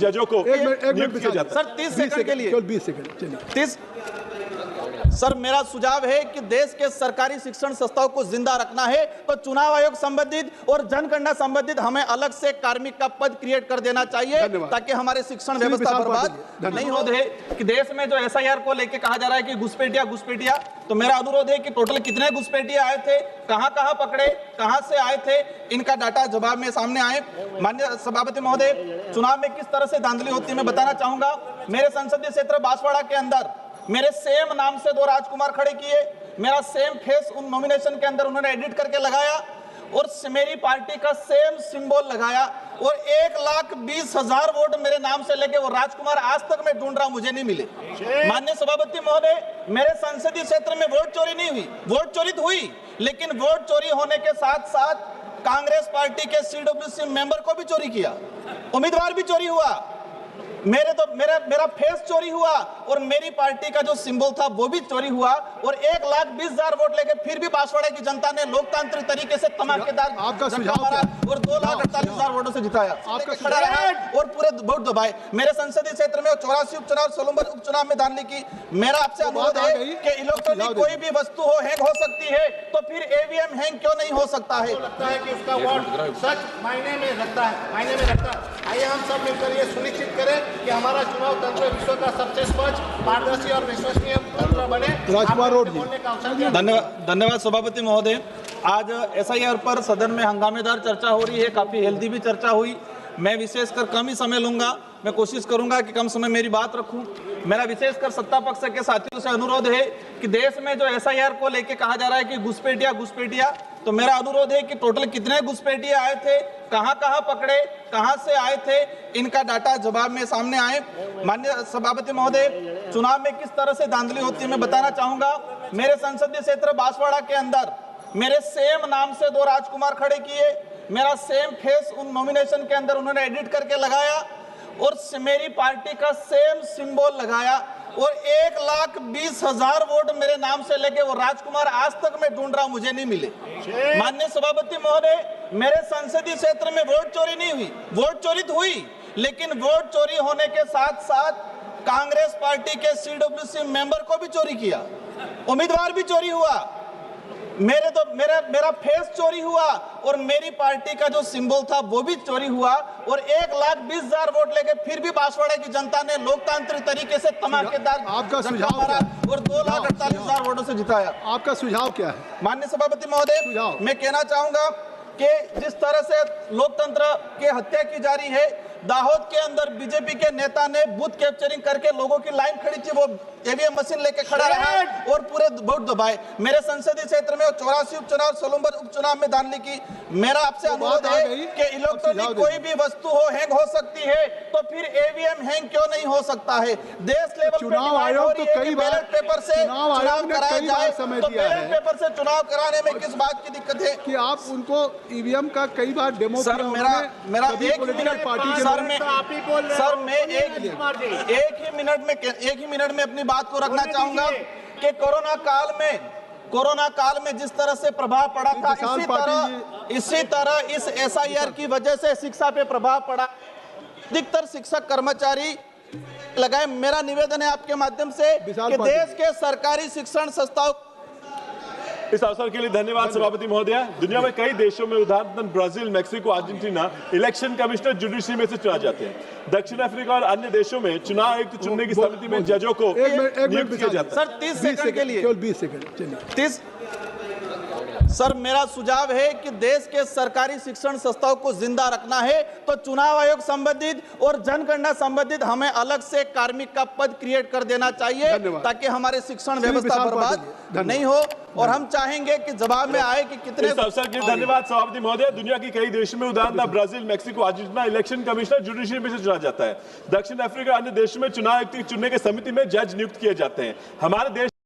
जजों को एक मिनट किया जाता है। सर 30 सेकंड के लिए, 20 सेकंड चलिए। 30। सर मेरा सुझाव है कि देश के सरकारी शिक्षण संस्थाओं को जिंदा रखना है तो चुनाव आयोग संबंधित और जनगणना संबंधित हमें अलग से कार्मिक का पद क्रिएट कर देना चाहिए ताकि हमारे शिक्षण व्यवस्था बर्बाद नहीं हो रहे। कि देश में जो एसआईआर को लेकर कहा जा रहा है कि घुसपैठिया, तो मेरा अनुरोध है कि टोटल कितने घुसपैठिया आए थे, कहां पकड़े, कहां से आए थे, इनका डाटा जवाब में सामने आए। माननीय सभापति महोदय, चुनाव में किस तरह से धांधली होती है मैं बताना चाहूंगा। मेरे संसदीय क्षेत्र बांसवाड़ा के अंदर मेरे सेम नाम से 2 राजकुमार खड़े किए, मेरा सेम फेस उन नॉमिनेशन के अंदर उन्होंने एडिट करके लगाया और मेरी पार्टी का सेम सिंबल लगाया और 1,20,000 वोट मेरे नाम से लेके वो राजकुमार आज तक मैं ढूंढ रहा हूं, मुझे नहीं मिले। माननीय सभापति महोदय, मेरे संसदीय क्षेत्र में वोट चोरी नहीं हुई, वोट चोरी हुई, लेकिन वोट चोरी होने के साथ साथ कांग्रेस पार्टी के सीडब्ल्यूसी मेंबर को भी चोरी किया, उम्मीदवार भी चोरी हुआ, मेरा फेस चोरी हुआ और मेरी पार्टी का जो सिंबल था वो भी चोरी हुआ और 1,20,000 वोट लेके फिर भी बांसवाड़ा की जनता ने लोकतांत्रिक तरीके से धमाकेदार आपका सुझाव और 2,48,000 वोटों से जिताया और पूरे वोट दबाए। मेरे संसदीय क्षेत्र में 84 उपचुनाव, सोलंबर उपचुनाव में धांधली की। मेरा आपसे अनुरोध है कि इलेक्ट्रॉनिक कोई भी वस्तु हो हैंग हो सकती है तो फिर ईवीएम हैंग क्यों नहीं हो सकता है? लगता है कि उसका वोट सच मायने में रखता है, आइए हम सब मिलकर ये सुनिश्चित करें कि हमारा चुनाव तंत्र विश्व का सबसे स्वच्छ, पारदर्शी और विश्वसनीय तंत्र बने। राजकुमार रोड जी, धन्यवाद सभापति महोदय। आज एसआईआर पर सदन में हंगामेदार चर्चा हो रही है, काफी हेल्दी भी चर्चा हुई। मैं विशेषकर कम ही समय लूंगा, मैं कोशिश करूंगा कि कम समय मेरी बात रखूं। मेरा विशेषकर सत्ता पक्ष के साथियों से अनुरोध है कि देश में जो एसआईआर को लेकर कहा जा रहा है कि घुसपैठिया, तो मेरा अनुरोध है कि टोटल कितने घुसपैठिया आए थे, कहां पकड़े, कहां से आए थे, इनका डाटा जवाब में सामने आए। माननीय सभापति महोदय, चुनाव में किस तरह से धांधली होती है मैं बताना चाहूंगा। मेरे संसदीय क्षेत्र बांसवाड़ा के अंदर मेरे सेम नाम से 2 राजकुमार खड़े किए, मेरा सेम फेस उन नॉमिनेशन के अंदर उन्होंने एडिट करके लगाया और मेरी पार्टी का सेम सिंबल लगाया और 1,20,000 वोट मेरे नाम से लेके वो राजकुमार आज तक मैं ढूंढ रहा हूं, मुझे नहीं मिले। माननीय सभापति महोदय, मेरे संसदीय क्षेत्र में वोट चोरी नहीं हुई, वोट चोरी हुई, लेकिन वोट चोरी होने के साथ साथ कांग्रेस पार्टी के सीडब्ल्यूसी मेंबर को भी चोरी किया, उम्मीदवार भी चोरी हुआ, मेरा फेस चोरी हुआ और मेरी पार्टी का जो सिंबल था वो भी चोरी हुआ और 1,20,000 वोट लेके फिर भी बांसवाड़ा की जनता ने लोकतांत्रिक तरीके से धमाकेदार आपका सुझाव और 2,48,000 वोटों से जिताया। आपका सुझाव क्या है? माननीय सभापति महोदय, मैं कहना चाहूंगा कि जिस तरह से लोकतंत्र की हत्या की जा रही है, दाहोद के अंदर बीजेपी के नेता ने बूथ कैप्चरिंग करके लोगों की लाइन खड़ी थी, वो ईवीएम मशीन लेके खड़ा रहा और पूरे वोट दबाए। मेरे संसदीय क्षेत्र में 84 उपचुनाव, सोलंबर उपचुनाव में धांधली की। मेरा आपसे अनुरोध है कि इलेक्ट्रॉनिक कोई भी वस्तु हो हैंग हो सकती है तो फिर ईवीएम हैंग क्यों नहीं हो सकता है? देश लेवल चुनाव आयोग तो कई बार बैलेट पेपर से चुनाव कराया जाए तो बैलेट पेपर से चुनाव कराने में किस बात की दिक्कत है कि आप उनको ईवीएम का कई बार डेमो सर मेरा एक ही मिनट में अपनी बात को रखना चाहूंगा कि कोरोना काल में जिस तरह से प्रभाव पड़ा था, इसी तरह इस एसआईआर की वजह से शिक्षा पे प्रभाव पड़ा। अधिकतर शिक्षक कर्मचारी लगाए। मेरा निवेदन है आपके माध्यम से कि देश के सरकारी शिक्षण संस्थाओं। इस अवसर के लिए धन्यवाद सभापति महोदय। दुनिया में कई देशों में उदाहरण Brazil, Mexico, Argentina election commissioner judiciary में से चुना जाते हैं। दक्षिण अफ्रीका और अन्य देशों में चुनाव आयुक्त चुनने की समिति में जजों को नियुक्त किया जाता है। सर 30 सेकंड के लिए, 20 सेकंड चलिए। 30। सर मेरा सुझाव है कि देश के सरकारी शिक्षण संस्थाओं को जिंदा रखना है तो चुनाव आयोग संबंधित और जनगणना संबंधित हमें अलग से कार्मिक का पद क्रिएट कर देना चाहिए ताकि हमारे शिक्षण व्यवस्था बर्बाद नहीं हो और हम चाहेंगे कि जवाब में आए कि कितने। इस अवसर के लिए धन्यवाद सभापति महोदय। दुनिया की कई देशों में उदाहरण Brazil, Mexico, Argentina election commissioner judiciary में से चुना जाता है। दक्षिण अफ्रीका अन्य देशों में चुनाव आयुक्त चुनने की समिति में जज नियुक्त किए जाते हैं। हमारे देश